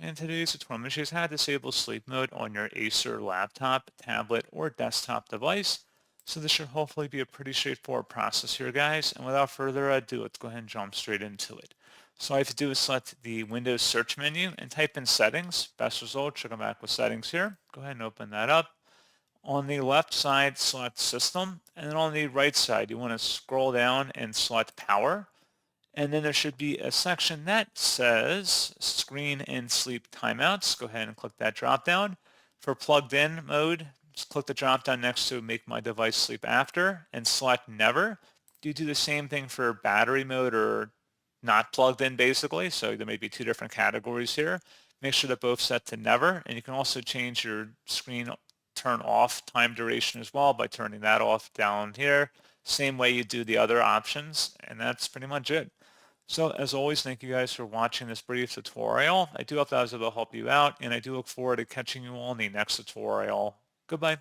In today's tutorial, I'm going to show you how to disable sleep mode on your Acer laptop, tablet, or desktop device. So this should hopefully be a pretty straightforward process here, guys. And without further ado, let's go ahead and jump straight into it. So all I have to do is select the Windows search menu and type in settings. Best result, should come back with settings here. Go ahead and open that up. On the left side, select system. And then on the right side, you want to scroll down and select power. And then there should be a section that says screen and sleep timeouts. Go ahead and click that drop down. For plugged in mode, just click the drop down next to make my device sleep after and select never. You do the same thing for battery mode or not plugged in basically. So there may be two different categories here. Make sure that both set to never. And you can also change your screen turn off time duration as well by turning that off down here. Same way you do the other options. And that's pretty much it. So as always, thank you guys for watching this brief tutorial. I do hope that was able to help you out, and I do look forward to catching you all in the next tutorial. Goodbye.